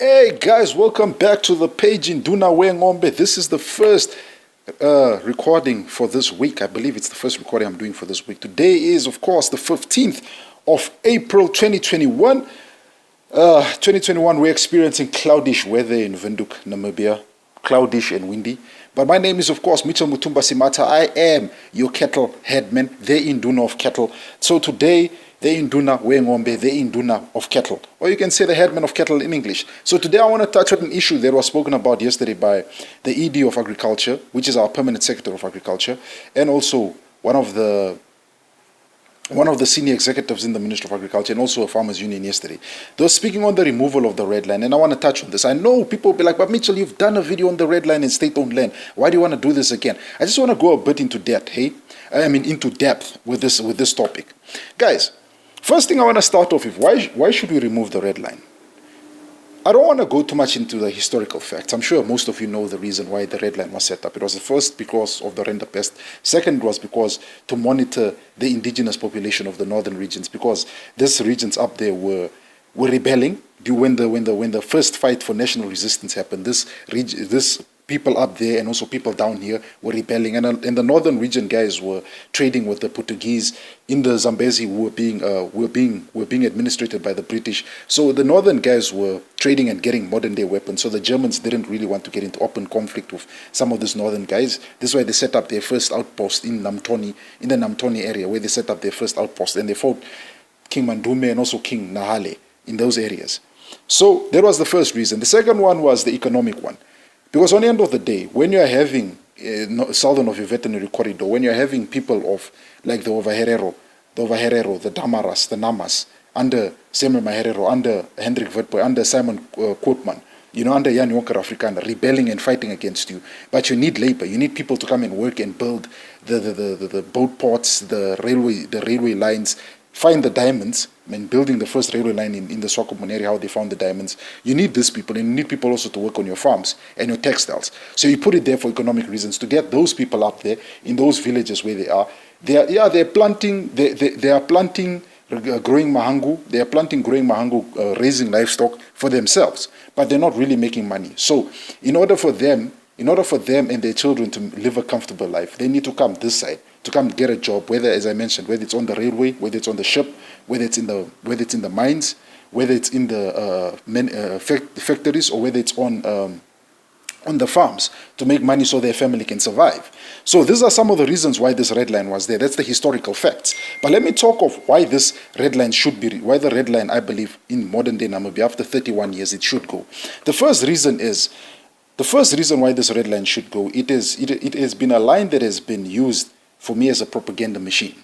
Hey guys, welcome back to the page in Duna Ngombe. This is the first recording for this week. I believe it's the first recording I'm doing for this week. Today is, of course, the 15th of April 2021. 2021, we're experiencing cloudish weather in Windhoek, Namibia. Cloudish and windy. But my name is, of course, Mitchell Mutumba Simata. I am your cattle headman, the Induna of cattle. So today, the Induna Ngombe, the Induna of cattle. Or you can say the headman of cattle in English. So today I want to touch on an issue that was spoken about yesterday by the ED of Agriculture, which is our permanent secretary of Agriculture, and also one of the senior executives in the Ministry of Agriculture, and also a farmers union yesterday. They were speaking on the removal of the red line, and I want to touch on this. I know people will be like, but Mitchell, you've done a video on the red line in state-owned land. Why do you want to do this again? I just want to go a bit into depth, into depth with this topic. Guys, first thing I want to start off with, why should we remove the red line? I don't want to go too much into the historical facts. I'm sure most of you know the reason why the red line was set up. It was first because of the render pest. Second was because to monitor the indigenous population of the northern regions, because these regions up there were rebelling when the first fight for national resistance happened. This people up there and also people down here were rebelling, and the northern region guys were trading with the Portuguese in the Zambezi, who were being administrated by the British. So the northern guys were trading and getting modern day weapons. So the Germans didn't really want to get into open conflict with some of these northern guys. This is why they set up their first outpost in the Namtoni area, where they set up their first outpost, and they fought King Mandume and also King Nahale in those areas. So that was the first reason. The second one was the economic one. Because on the end of the day, when you're having southern of your veterinary corridor, when you're having people of like the Ovaherero, the Damaras, the Namas, under Samuel Maherero, under Hendrik Vertboy, under Simon Koopman, under Jan Jonker Afrikaner, rebelling and fighting against you. But you need labor. You need people to come and work and build the boat ports, the railway lines, find the diamonds, and building the first railway line in the Swakopmund area, how they found the diamonds. You need these people, and you need people also to work on your farms and your textiles. So you put it there for economic reasons, to get those people up there in those villages where they are. They're planting growing mahangu, raising livestock for themselves, but they're not really making money. So in order for them and their children to live a comfortable life, they need to come this side, to come get a job, whether, as I mentioned, whether it's on the railway, whether it's on the ship, whether it's in the mines, whether it's in the factories, or whether it's on the farms, to make money so their family can survive. So these are some of the reasons why this red line was there. That's the historical facts. But let me talk of why this red line why the red line, I believe, in modern day Namibia, after 31 years, it should go. The first reason why this red line should go, it has been a line that has been used for me as a propaganda machine.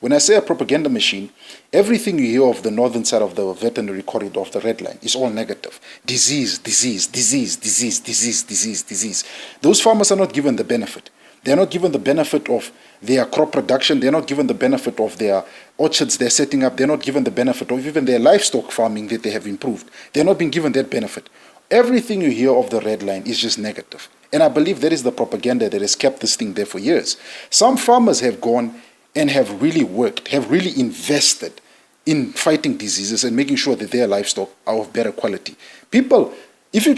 When I say a propaganda machine, everything you hear of the northern side of the veterinary corridor of the red line is all negative. Disease, disease, disease, disease, disease, disease, disease. Those farmers are not given the benefit. They're not given the benefit of their crop production. They're not given the benefit of their orchards they're setting up. They're not given the benefit of even their livestock farming that they have improved. They're not being given that benefit. Everything you hear of the red line is just negative. And I believe that is the propaganda that has kept this thing there for years. Some farmers have gone and have really worked, have really invested in fighting diseases and making sure that their livestock are of better quality. People, if you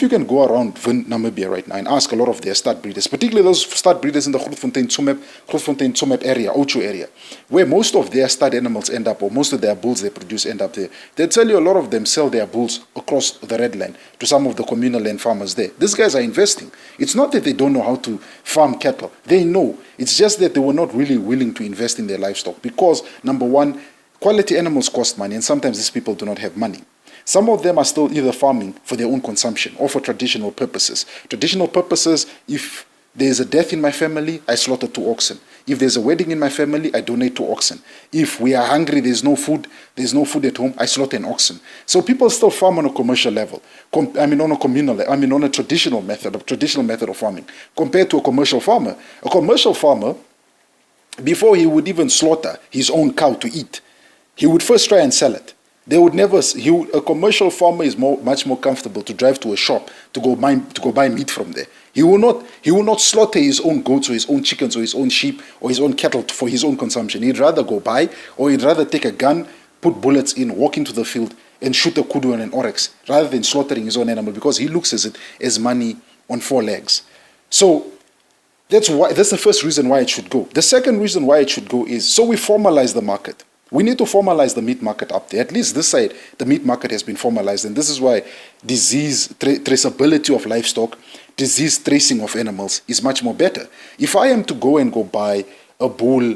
can go around Namibia right now and ask a lot of their stud breeders, particularly those stud breeders in the Grootfontein-Tsumeb area, Ocho area, where most of their stud animals end up, or most of their bulls they produce end up there, they tell you a lot of them sell their bulls across the red line to some of the communal land farmers there. These guys are investing. It's not that they don't know how to farm cattle. They know. It's just that they were not really willing to invest in their livestock because, number one, quality animals cost money, and sometimes these people do not have money. Some of them are still either farming for their own consumption or for traditional purposes. Traditional purposes, if there's a death in my family, I slaughter 2 oxen. If there's a wedding in my family, I donate 2 oxen. If we are hungry, there's no food at home, I slaughter an oxen. So people still farm on a commercial level. On a communal level, on a traditional method of farming, compared to a commercial farmer. A commercial farmer, before he would even slaughter his own cow to eat, he would first try and sell it. A commercial farmer is much more comfortable to drive to a shop to go buy meat from there. He will not slaughter his own goats or his own chickens or his own sheep or his own cattle for his own consumption. He'd rather go buy, or he'd rather take a gun, put bullets in, walk into the field and shoot a kudu and an oryx rather than slaughtering his own animal, because he looks at it as money on 4 legs. So that's the first reason why it should go. The second reason why it should go is so we formalize the market. We need to formalize the meat market up there. At least this side, the meat market has been formalized, and this is why disease traceability of livestock, disease tracing of animals is much more better. If I am to go buy a bull,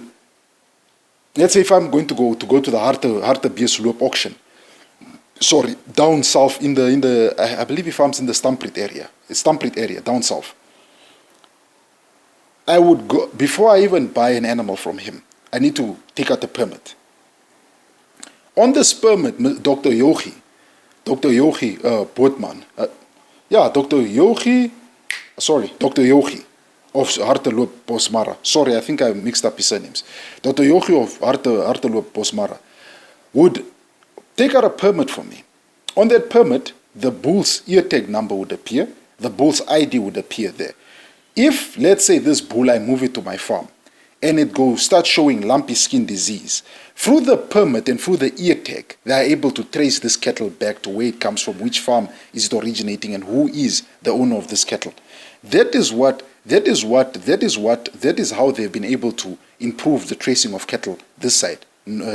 let's say if I'm going to go to the Hartebeesloop auction, down south I believe if I'm in the Stamprit area, down south, I would go, before I even buy an animal from him, I need to take out a permit. On this permit, Dr. Yogi Bootman, Dr. Yogi of Harteloop Bosmara. Sorry, I think I mixed up his surnames. Dr. Yogi of Harteloop Bosmara would take out a permit for me. On that permit, the bull's ear tag number would appear, the bull's ID would appear there. If, let's say, this bull, I move it to my farm, and it starts showing lumpy skin disease, through the permit and through the ear tag, they are able to trace this cattle back to where it comes from, which farm is it originating, and who is the owner of this cattle. That is how they've been able to improve the tracing of cattle this side,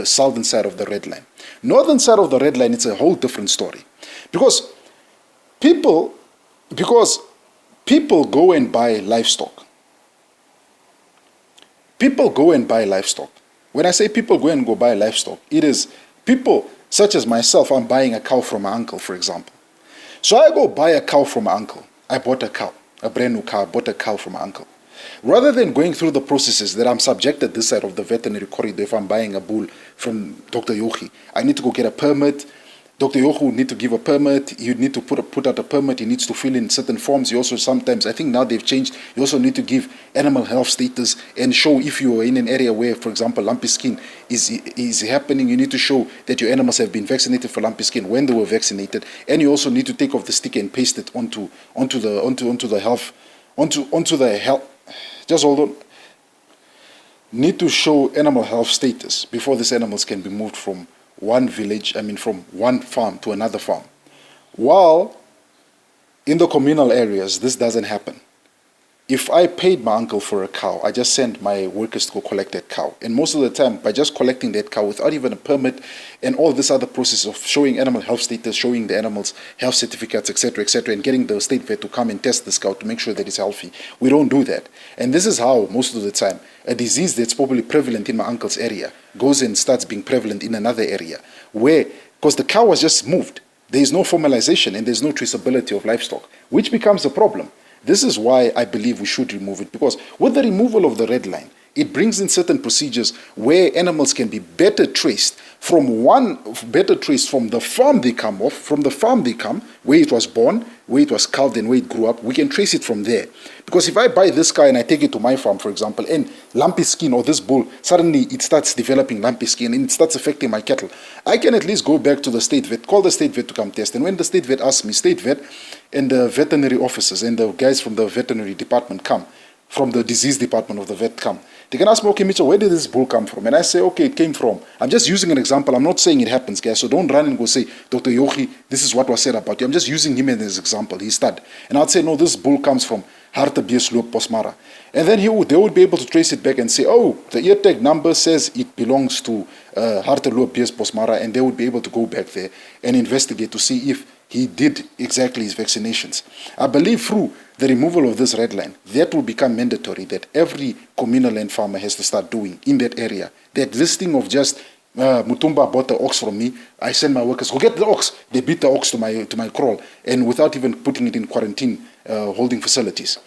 southern side of the red line. Northern side of the red line, it's a whole different story. Because people go and buy livestock. People go and buy livestock. When I say people go and buy livestock, it is people such as myself. I'm buying a cow from my uncle, for example. So I go buy a cow from my uncle. I bought a cow, a brand new cow. I bought a cow from my uncle. Rather than going through the processes that I'm subjected this side of the veterinary corridor, if I'm buying a bull from Dr. Yogi, I need to go get a permit. Dr. Yogi would need to give a permit. You need to put out a permit. He needs to fill in certain forms. You also sometimes, I think now they've changed, you also need to give animal health status and show if you are in an area where, for example, lumpy skin is happening. You need to show that your animals have been vaccinated for lumpy skin when they were vaccinated, and you also need to take off the sticker and paste it onto the health. Just hold on. Need to show animal health status before these animals can be moved from from one farm to another farm. While in the communal areas, this doesn't happen. If I paid my uncle for a cow, I just send my workers to go collect that cow. And most of the time, by just collecting that cow without even a permit and all this other process of showing animal health status, showing the animals health certificates, etc., and getting the state vet to come and test this cow to make sure that it's healthy, we don't do that. And this is how, most of the time, a disease that's probably prevalent in my uncle's area goes and starts being prevalent in another area, because the cow was just moved. There is no formalization and there's no traceability of livestock, which becomes a problem. This is why I believe we should remove it, because with the removal of the red line, it brings in certain procedures where animals can be better traced from the farm they come off, where it was born, where it was calved and where it grew up. We can trace it from there. Because if I buy this cow and I take it to my farm, for example, and lumpy skin or this bull, suddenly it starts developing lumpy skin and it starts affecting my cattle, I can at least go back to the state vet, call the state vet to come test. And when the state vet asks me, state vet and the veterinary officers and the guys from the veterinary department come, from the disease department of the vet come, they can ask me, okay, Mitchell, where did this bull come from? And I say, okay, it came from. I'm just using an example. I'm not saying it happens, guys. So don't run and go say, Dr. Yogi, this is what was said about you. I'm just using him as an example. He started. And I'd say, no, this bull comes from Hartebeesloop Bosmara. And then they would be able to trace it back and say, oh, the ear tag number says it belongs to Hartebeesloop Bosmara. And they would be able to go back there and investigate to see if he did exactly his vaccinations. I believe through the removal of this red line, that will become mandatory, that every communal land farmer has to start doing in that area. That this thing of just Mutumba bought the ox from me, I send my workers, go get the ox. They beat the ox to my kraal, and without even putting it in quarantine holding facilities.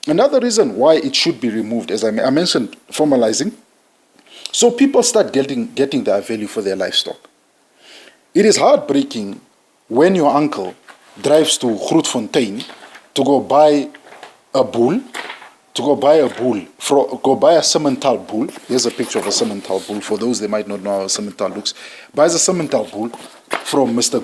Another reason why it should be removed, as I mentioned, formalizing, so people start getting their value for their livestock. It is heartbreaking when your uncle drives to Grootfontein to go buy a bull, go buy a Simmental bull. Here's a picture of a Simmental bull. For those that might not know how a Simmental looks, buys a Simmental bull from Mr.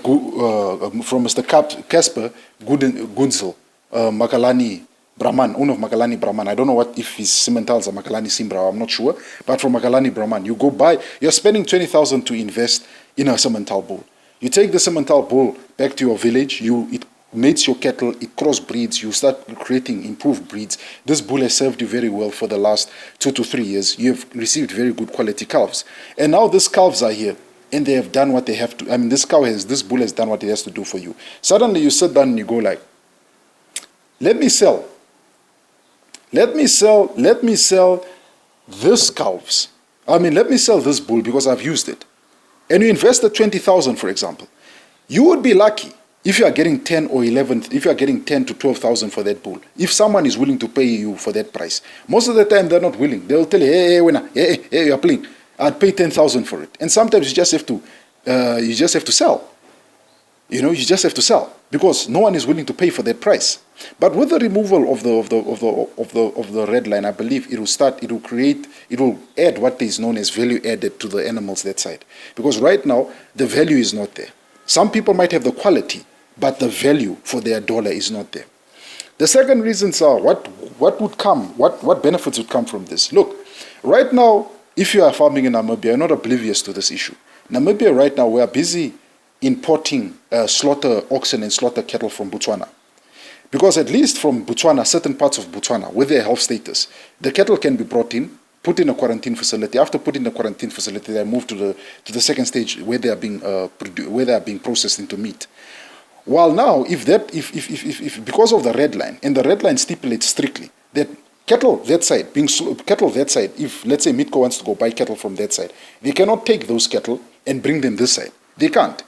Casper Gunzel, Makalani Brahman, owner of Makalani Brahman. I don't know if his Simmentals are Makalani Simbra, I'm not sure. But from Makalani Brahman, you're spending 20,000 to invest in a Simmental bull. You take the Simmental bull back to your village, it mates your cattle, it crossbreeds, you start creating improved breeds. This bull has served you very well for the last 2 to 3 years. You have received very good quality calves. And now these calves are here, and they have done what they have to. I mean, this bull has done what it has to do for you. Suddenly you sit down and you go like, let me sell this calves. I mean, let me sell this bull because I've used it. And you invested 20,000, for example. You would be lucky if you are getting 10 or 11, if you are getting 10 to 12,000 for that bull. If someone is willing to pay you for that price, most of the time they're not willing. They'll tell you, hey, winner, hey, you're playing. I'd pay 10,000 for it. And sometimes you just have to sell. You just have to sell because no one is willing to pay for that price. But with the removal of the red line, I believe it will add what is known as value added to the animals that side. Because right now the value is not there. Some people might have the quality, but the value for their dollar is not there. The second reasons are what benefits would come from this. Look, right now, if you are farming in Namibia, you're not oblivious to this issue. Namibia right now, we are busy importing slaughter oxen and slaughter cattle from Botswana. Because at least from Botswana, certain parts of Botswana, with their health status, the cattle can be brought in, put in a quarantine facility. After putting in a quarantine facility, they are moved to the second stage where they are being processed into meat. While now, if because of the red line, and the red line stipulates strictly that cattle that side, if let's say Mitco wants to go buy cattle from that side, they cannot take those cattle and bring them this side. They can't.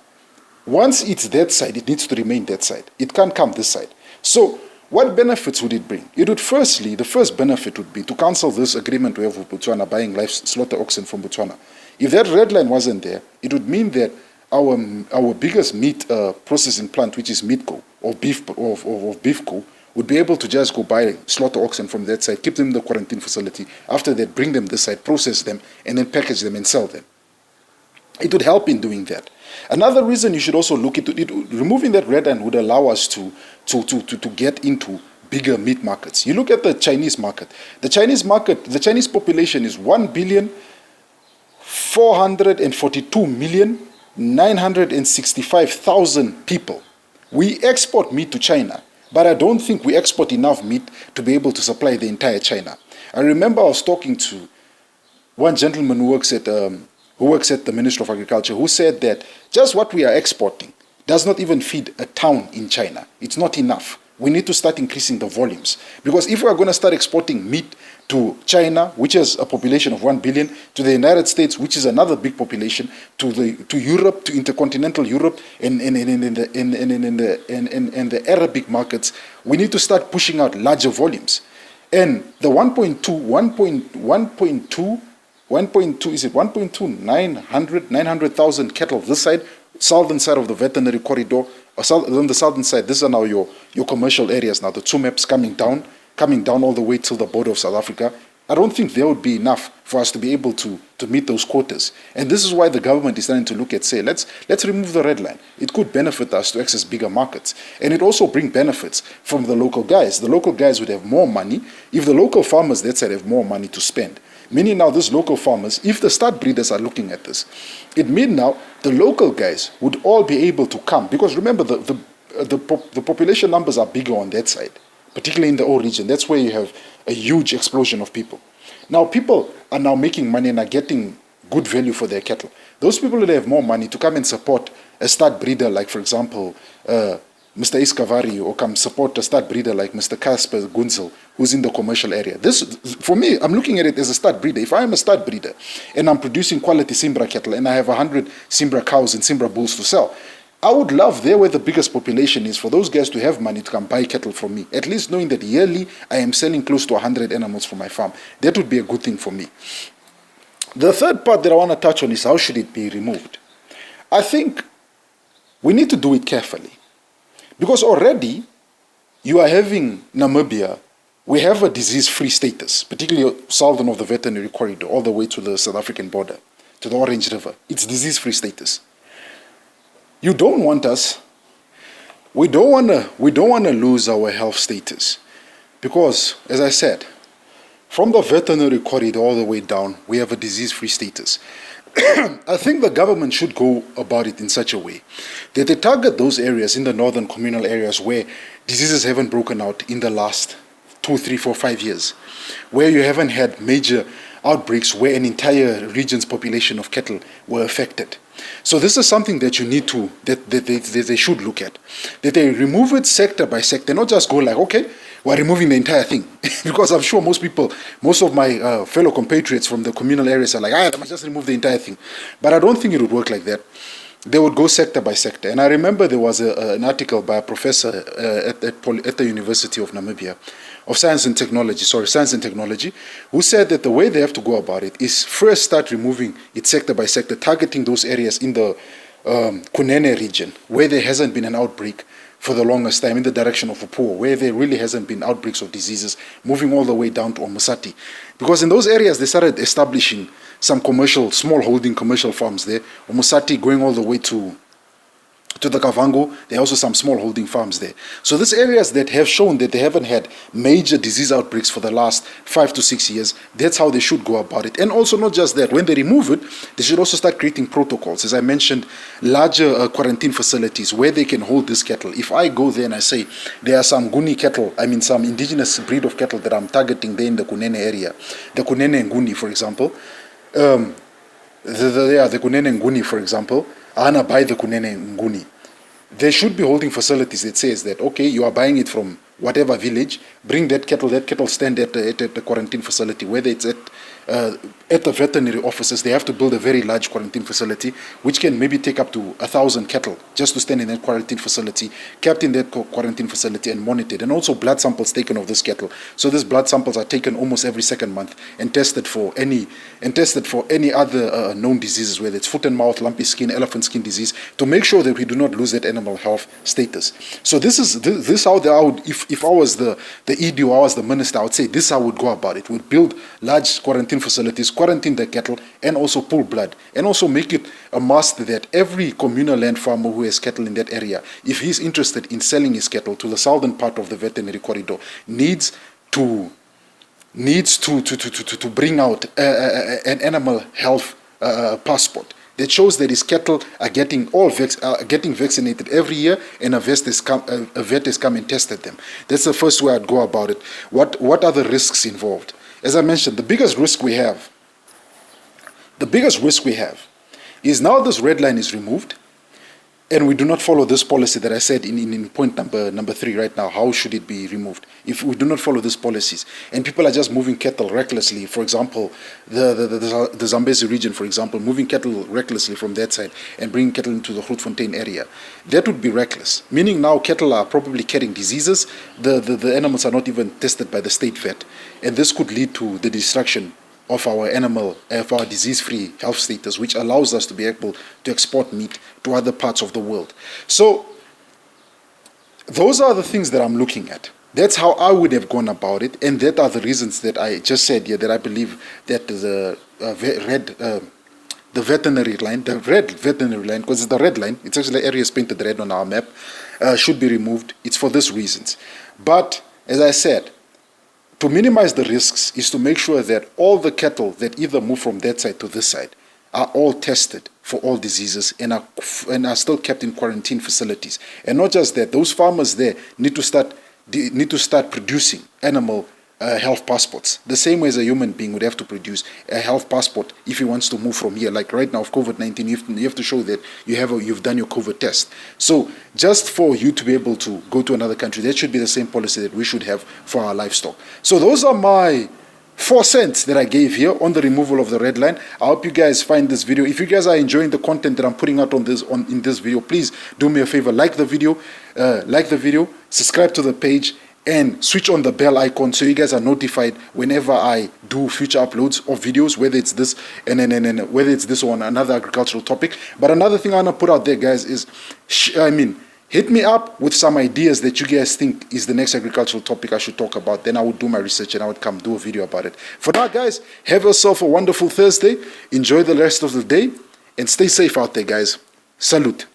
Once it's that side, it needs to remain that side. It can't come this side. So what benefits would it bring? The first benefit would be to cancel this agreement we have with Botswana, buying live slaughter oxen from Botswana. If that red line wasn't there, it would mean that our biggest meat processing plant, which is Mitco or Beefco, would be able to just go buy slaughter oxen from that side, keep them in the quarantine facility. After that, bring them this side, process them, and then package them and sell them. It would help in doing that. Another reason you should also look into it, removing that red line would allow us to get into bigger meat markets. You look at the Chinese market. The Chinese population is 1,442,965,000 people. We export meat to China, but I don't think we export enough meat to be able to supply the entire China. I remember I was talking to one gentleman who works at the Ministry of Agriculture, who said that just what we are exporting does not even feed a town in China. It's not enough. We need to start increasing the volumes. Because if we are going to start exporting meat to China, which has a population of 1 billion, to the United States, which is another big population, to Europe, to intercontinental Europe, and the Arabic markets, we need to start pushing out larger volumes. And the 900,000 cattle this side, southern side of the veterinary corridor, on the southern side, these are now your commercial areas now, the two maps coming down all the way till the border of South Africa. I don't think there would be enough for us to be able to meet those quotas. And this is why the government is starting to look at, say, let's remove the red line. It could benefit us to access bigger markets. And it also bring benefits from the local guys. The local guys would have more money if the local farmers that side have more money to spend. Meaning now these local farmers, if the stud breeders are looking at this, it means now the local guys would all be able to come. Because remember, the population numbers are bigger on that side, particularly in the O region. That's where you have a huge explosion of people. Now people are now making money and are getting good value for their cattle. Those people that have more money to come and support a stud breeder like, for example, Mr. Iskavari, or come support a stud breeder like Mr. Casper Gunzel, who's in the commercial area. This, for me, I'm looking at it as a stud breeder. If I am a stud breeder and I'm producing quality Simbra cattle and I have 100 Simbra cows and Simbra bulls to sell, I would love there where the biggest population is for those guys to have money to come buy cattle from me, at least knowing that yearly I am selling close to 100 animals from my farm. That would be a good thing for me. The third part that I want to touch on is how should it be removed? I think we need to do it carefully. Because already you are having Namibia, we have a disease-free status, particularly southern of the veterinary corridor, all the way to the South African border, to the Orange River. It's disease-free status. You don't want us, we don't want to lose our health status. Because, as I said, from the veterinary corridor all the way down, we have a disease-free status. I think the government should go about it in such a way that they target those areas in the northern communal areas where diseases haven't broken out in the last 2, 3, 4, 5 years, where you haven't had major outbreaks where an entire region's population of cattle were affected. So this is something that you need to, that they should look at. That they remove it sector by sector, not just go like, okay, we're removing the entire thing. Because I'm sure most people, most of my fellow compatriots from the communal areas are like, I must just remove the entire thing. But I don't think it would work like that. They would go sector by sector. And I remember there was an article by a professor at the University of Namibia, of Science and Technology, who said that the way they have to go about it is first start removing it sector by sector, targeting those areas in the Kunene region, where there hasn't been an outbreak for the longest time, in the direction of Upua, where there really hasn't been outbreaks of diseases, moving all the way down to Omusati. Because in those areas, they started establishing some small holding commercial farms there. Omusati going all the way to the Kavango, there are also some small holding farms there. So these areas that have shown that they haven't had major disease outbreaks for the last 5 to 6 years, that's how they should go about it. And also not just that, when they remove it, they should also start creating protocols. As I mentioned, larger quarantine facilities where they can hold this cattle. If I go there and I say, there are some Nguni cattle, some indigenous breed of cattle that I'm targeting there in the Kunene area, the Kunene Nguni, for example, the Kunene Nguni, for example, Ana buy the Kunene Nguni. They should be holding facilities that says that, okay, you are buying it from whatever village, bring that cattle stand at the quarantine facility, whether it's at the veterinary offices. They have to build a very large quarantine facility, which can maybe take up to 1,000 cattle just to stand in that quarantine facility, other in that quarantine facility and monitored. And also blood samples taken of this cattle. So these blood samples are taken almost every second month and tested for any other known diseases, whether it's foot and mouth, lumpy skin, elephant skin disease, to make sure that we do not lose that animal health status. So this is how I would, if I was the EDO, I was the minister, I would say this is how I would go about it. We'd build large quarantine facilities, quarantine the cattle, and also pull blood, and also make it a must that every communal land farmer who has cattle in that area, if he's interested in selling his cattle to the southern part of the veterinary corridor, needs to bring out an animal health passport that shows that his cattle are getting vaccinated every year, and a vet has come and tested them. That's the first way I'd go about it. What are the risks involved? As I mentioned, the biggest risk we have is now this red line is removed, and we do not follow this policy that I said in point number 3 right now. How should it be removed? If we do not follow these policies, and people are just moving cattle recklessly, for example, the Zambezi region, for example, moving cattle recklessly from that side and bringing cattle into the Grootfontein area, that would be reckless. Meaning now cattle are probably carrying diseases. The animals are not even tested by the state vet, and this could lead to the destruction of our our disease-free health status, which allows us to be able to export meat to other parts of the world. So those are the things that I'm looking at. That's how I would have gone about it, and that are the reasons that I just said here, that I believe that the veterinary line, the red veterinary line, because it's the red line, it's actually areas painted red on our map, should be removed. It's for these reasons. But as I said, to minimize the risks is to make sure that all the cattle that either move from that side to this side are all tested for all diseases and are still kept in quarantine facilities. And not just that, those farmers there need to start producing animal health passports, the same way as a human being would have to produce a health passport if he wants to move from here. Like right now, of COVID-19, you have to show that you've done your COVID test. So just for you to be able to go to another country, that should be the same policy that we should have for our livestock. So those are my 4 cents that I gave here on the removal of the red line. I hope you guys find this video. If you guys are enjoying the content that I'm putting out in this video, please do me a favor, like the video, subscribe to the page, and switch on the bell icon so you guys are notified whenever I do future uploads of videos, whether it's this and whether it's this or another agricultural topic. But another thing I want to put out there, guys, is hit me up with some ideas that you guys think is the next agricultural topic I should talk about. Then I would do my research and I would come do a video about it. For now, guys, have yourself a wonderful Thursday. Enjoy the rest of the day and stay safe out there, guys. Salute.